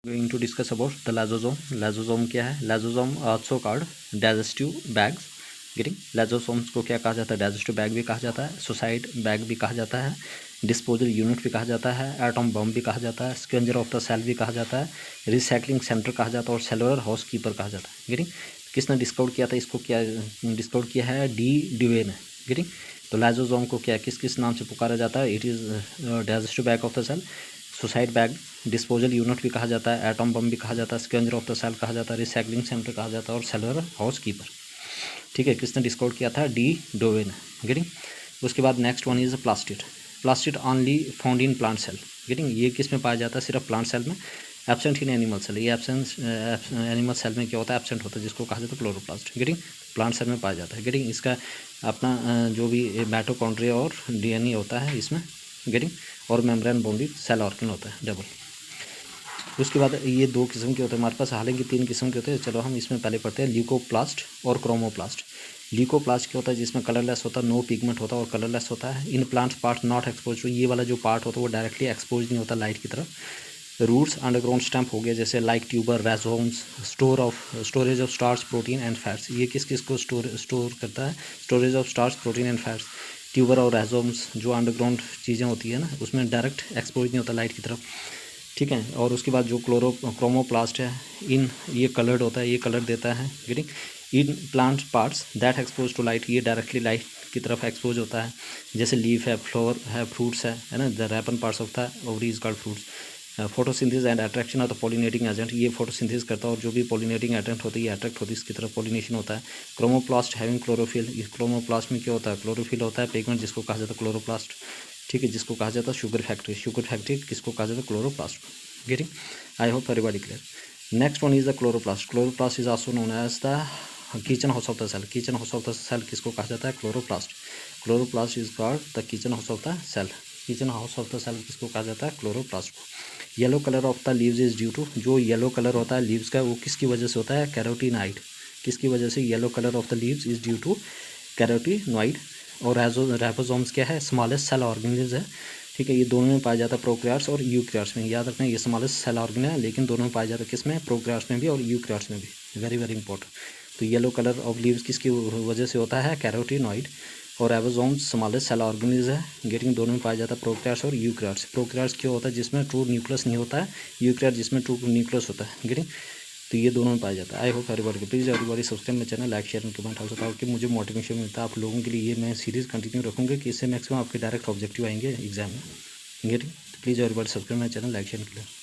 Going to discuss about the lysosome. Lysosome क्या है? Lysosome also called digestive bags. Getting lysosomes को क्या कहा जाता है? digestive bag भी कहा जाता है, suicide bag भी कहा जाता है, disposal unit भी कहा जाता है, atom bomb भी कहा जाता है, scavenger of the cell भी कहा जाता है, recycling center कहा जाता है और cellular housekeeper कहा जाता है. Getting किसने डिस्कवर किया था इसको? क्या डिस्कवर किया है? डी ड्यूवे ने. गेटिंग तो लाइसोसोम को क्या किस किस नाम से पुकारा जाता है? It is digestive bag of the cell, suicide bag, disposal unit भी कहा जाता है, एटम बम भी कहा जाता है, स्केवेंजर ऑफ द सेल कहा जाता है, रिसाइकलिंग सेंटर कहा जाता है और सेलुलर हाउस कीपर. ठीक है, किसने डिस्कवर किया था? डी डोवे ने. गेटिंग उसके बाद next one is plastid. Plastid only found in plant cell. Getting ये किस में पाया जाता है? सिर्फ प्लांट सेल में, एब्सेंट इन एनिमल सेल. ये एब्सेंस एनिमल सेल में क्या होता है? एब्सेंट होता है, जिसको कहा जाता है क्लोरोप्लास्ट. गेटिंग प्लांट सेल में पाया जाता है. गेटिंग इसका अपना जो भी माइटोकॉन्ड्रिया और डीएनए होता है इसमें. गेटिंग और मेम्ब्रेन बाउंडेड सेल ऑर्गन होता है डबल. उसके बाद ये दो किस्म के होते हैं हमारे पास, हालांकि 3 किस्म के होते हैं. चलो हम इसमें पहले पढ़ते हैं ल्यूकोप्लास्ट और क्रोमोप्लास्ट. ल्यूकोप्लास्ट क्या होता है? जिसमें कलरलेस होता है, नो पिगमेंट होता है और कलरलेस होता है. In plants part not expose. ये वाला जो पार्ट होता है वो डायरेक्टली एक्सपोज नहीं होता लाइट की तरफ. रूट्स अंडरग्राउंड स्टैम्प हो गया, जैसे like tuber, rhizomes, storage of starch, protein and fats. ये किस किस को स्टोर करता है? Storage of starch, protein and fats. Tuber और राइजोम्स जो अंडरग्राउंड चीज़ें होती है ना, उसमें डायरेक्ट एक्सपोज नहीं होता लाइट की तरफ. ठीक है. और उसके बाद जो क्रोमोप्लास्ट है, इन ये कलर्ड होता है, ये कलर देता है. Getting in plant parts that expose to light. ये डायरेक्टली लाइट की तरफ एक्सपोज होता है, जैसे लीफ है, फ्लावर है, फ्रूट्स है ना. The ripen parts of the ovary is called fruits. Photosynthesis and attraction of the pollinating agent. ये फोटोसिंथेसिस करता है और जो भी पॉलिनेटिंग एजेंट होती है ये अट्रैक्ट होती है, इसकी तरफ पॉलिनेशन होता है. Chromoplast having chlorophyll. इस क्रोमोप्लास्ट में क्या होता है? क्लोरोफिल होता है. पिगमेंट जिसको कहा जाता है क्लोरोप्लास्ट. ठीक है, जिसको कहा जाता है शुगर फैक्ट्री. शुगर फैक्ट्री किसको कहा जाता है? Chloroplast. Getting I hope everybody clear. Next one is the chloroplast. Chloroplast is also known as the kitchen house of the cell. Kitchen house of the cell किसको कहा जाता है? Chloroplast. Chloroplast is called the kitchen house of the cell. Kitchen house of the cell किसको कहा जाता है? Chloroplast को. Yellow colour of the leaves is due to. जो येलो कलर होता है लीव्स का वो किसकी वजह से होता है? कैरोटीनॉइड. किसकी वजह से yellow colour of the leaves is due to carotenoid. और राइबोसोम्स क्या है? स्मॉलेस्ट सेल ऑर्गेनिज है. ठीक है, ये दोनों में पाया जाता है, प्रोकैरियोट्स और यूकैरियोट्स में. याद रखना ये स्मॉलेस्ट सेल ऑर्गन है, लेकिन दोनों में पाया जाता है. किसमें? प्रोकैरियोट्स में भी और यूकैरियोट्स में भी. Very very important. तो येलो कलर ऑफ लीव्स किसकी वजह से होता है? कैरोटीनॉइड. और राइबोसोम्स स्मॉलेस्ट सेल ऑर्गेनिज है. गेटिंग दोनों में पाया जाता है, प्रोकैरियोट्स और यूकैरियोट्स. प्रोकैरियोट्स क्या होता है? जिसमें ट्रू न्यूक्लियस नहीं होता है. यूकैरियोट जिसमें ट्रू न्यूक्लियस होता है. गेटिंग तो ये दोनों में पाया जाता है. I hope everybody please everybody subscribe मेरा channel, like share and comment also, ताकि मुझे मोटिवेशन मिलता है आप लोगों के लिए. ये मैं सीरीज़ कंटिन्यू रखूँगा कि इससे मैक्सिमम आपके डायरेक्ट ऑब्जेक्टिव आएंगे एग्जाम में. गेटिंग प्लीज़ एवरीबॉडी सब्सक्राइब मेरा चैनल, लाइक शेयर एंड